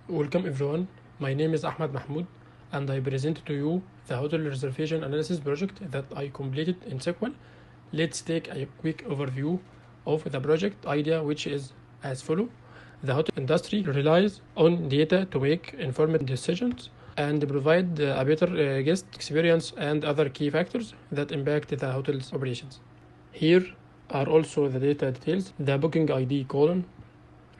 Welcome everyone, my name is Ahmed Mahmoud and I present to you the hotel reservation analysis project that I completed in SQL. Let's take a quick overview of the project idea, which is as follows. The hotel industry relies on data to make informed decisions and provide a better guest experience and other key factors that impact the hotel's operations. Here are also the data details. The booking ID column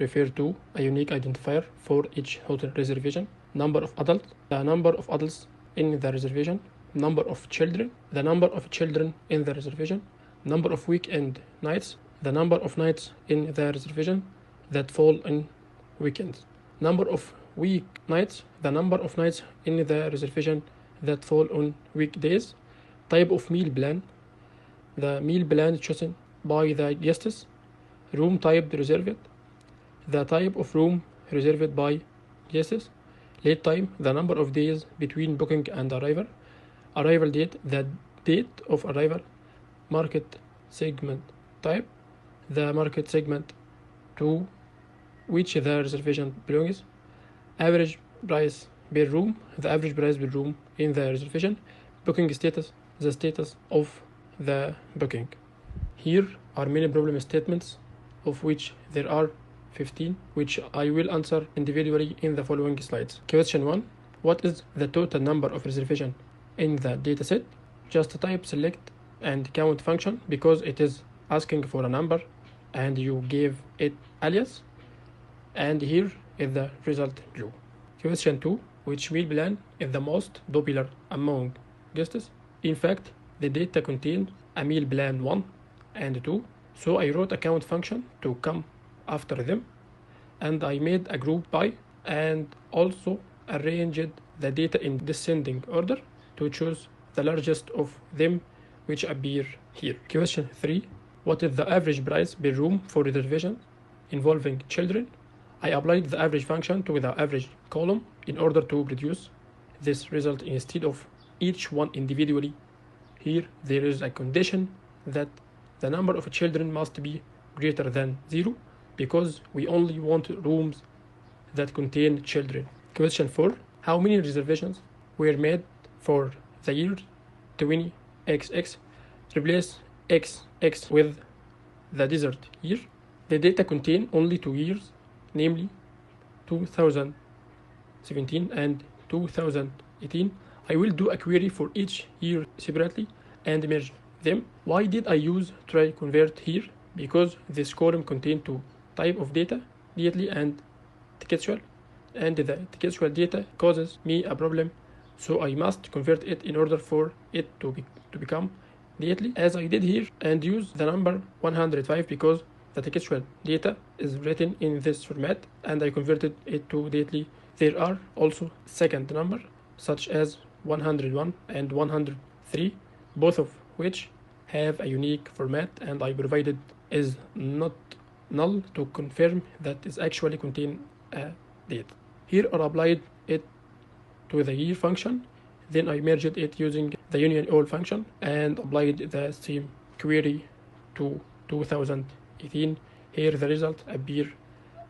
refer to a unique identifier for each hotel reservation, number of adults, the number of adults in the reservation, number of children, the number of children in the reservation, number of weekend nights, the number of nights in the reservation that fall in weekends, number of week nights, the number of nights in the reservation that fall on weekdays, type of meal plan, the meal plan chosen by the guests, room type reserved, the type of room reserved by guests, late time, the number of days between booking and arrival date, the date of arrival, market segment type, the market segment to which the reservation belongs, average price per room, the average price per room in the reservation, booking status, the status of the booking. Here are many problem statements, of which there are 15, which I will answer individually in the following slides. Question 1. What is the total number of reservations in the dataset? Just type select and count function because it is asking for a number and you gave it alias, and here is the result blue. Question 2. Which meal plan is the most popular among guests? In fact, the data contains a meal plan 1 and 2, so I wrote a count function to come after them, and I made a group by and also arranged the data in descending order to choose the largest of them, which appear here. Question 3. What is the average price per room for reservation involving children? I applied the average function to the average column in order to produce this result instead of each one individually. Here there is a condition that the number of children must be greater than 0 because we only want rooms that contain children. Question 4. How many reservations were made for the year 20XX? Replace XX with the desert year. The data contain only 2 years, namely 2017 and 2018. I will do a query for each year separately and merge them. Why did I use try convert here? Because this column contains two type of data, daily and textual, and the textual data causes me a problem, so I must convert it in order for it to become daily, as I did here, and use the number 105 because the textual data is written in this format and I converted it to daily. There are also second number such as 101 and 103, both of which have a unique format, and I provided is not null to confirm that is actually contain a date. Here I applied it to the year function, then I merged it using the union all function and applied the same query to 2018. Here the result appear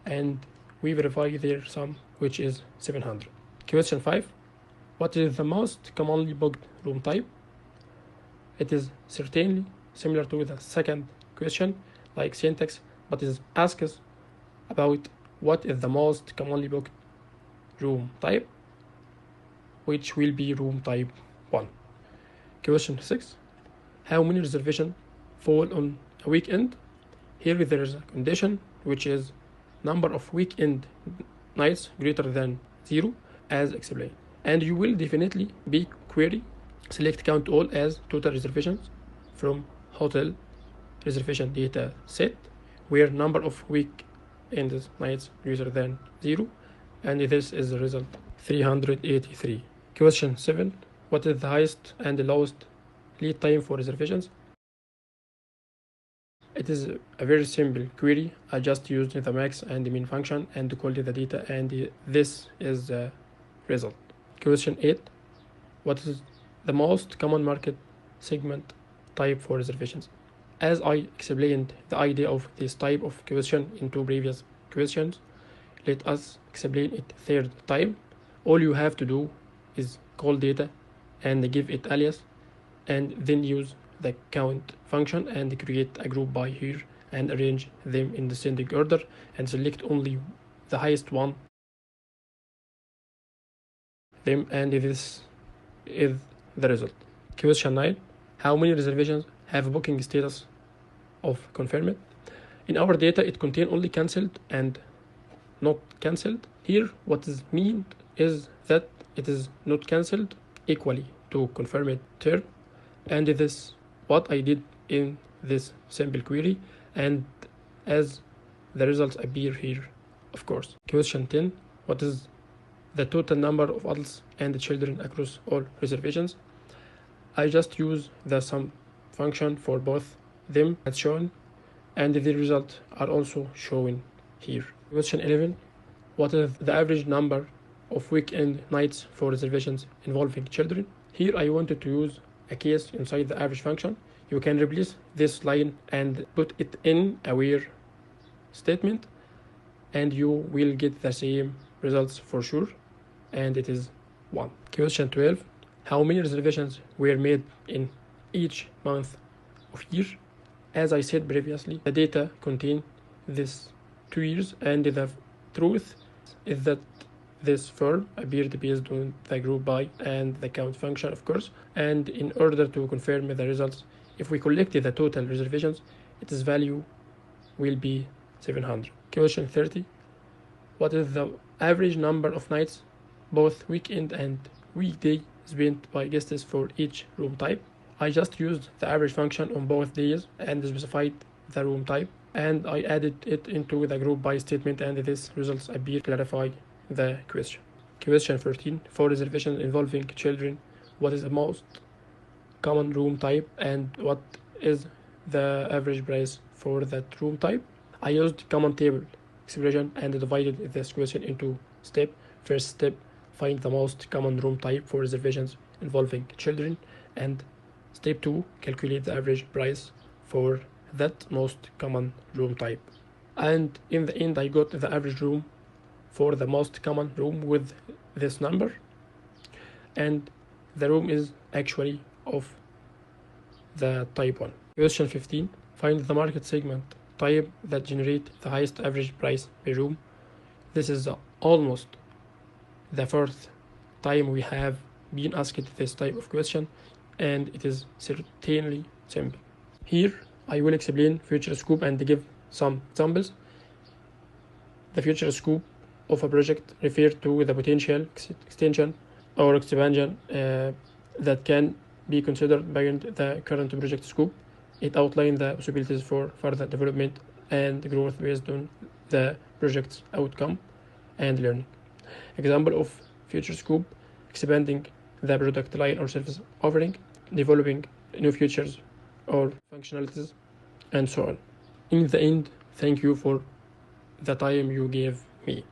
and we verify their sum, which is 700. Question 5. What is the most commonly booked room type? It is certainly similar to the second question, like syntax, but it asks about what is the most commonly booked room type, which will be room type 1. Question 6. How many reservations fall on a weekend? Here there is a condition, which is number of weekend nights greater than 0, as explained. And you will definitely be query select count all as total reservations from hotel reservation data set, where number of weekend nights greater than 0, and this is the result 383. Question 7. What is the highest and the lowest lead time for reservations? It is a very simple query. I just used the max and the min function and called the data, and this is the result. Question 8. What is the most common market segment type for reservations? As I explained the idea of this type of question in two previous questions, let us explain it third time, all you have to do is call data and give it alias, and then use the count function and create a group by here and arrange them in descending order and select only the highest one them, and this is the result. Question 9. How many reservations have a booking status of confirmed? In our data, it contains only cancelled and not cancelled. Here, what is meant is that it is not cancelled equally to confirmed term, and this what I did in this simple query, and as the results appear here, of course. Question 10. What is the total number of adults and children across all reservations? I just use the sum function for both them as shown, and the results are also shown here. Question 11. What is the average number of weekend nights for reservations involving children? Here I wanted to use a case inside the average function. You can replace this line and put it in a where statement, and you will get the same results for sure, and it is 1. Question 12. How many reservations were made in each month of year? As I said previously, the data contain this 2 years, and the truth is that this form appeared based on the group by and the count function, of course, and in order to confirm the results, if we collected the total reservations, its value will be 700. Question 30. What is the average number of nights, both weekend and weekday, spent by guests for each room type? I just used the average function on both days and specified the room type, and I added it into the group by statement, and these results appear to clarify the question. Question 13. For reservations involving children, what is the most common room type and what is the average price for that room type? I used common table expression and divided this question into step. First step, find the most common room type for reservations involving children, and step 2, calculate the average price for that most common room type. And in the end, I got the average room for the most common room with this number, and the room is actually of the type 1. Question 15. Find the market segment type that generate the highest average price per room. This is almost the fourth time we have been asked this type of question, and it is certainly simple. Here I will explain future scope and give some examples. The future scope of a project refers to the potential extension or expansion that can be considered beyond the current project scope. It outlines the possibilities for further development and growth based on the project's outcome and learning. Example of future scope: expanding the product line or service offering, developing new features or functionalities, and so on. In the end, thank you for the time you gave me.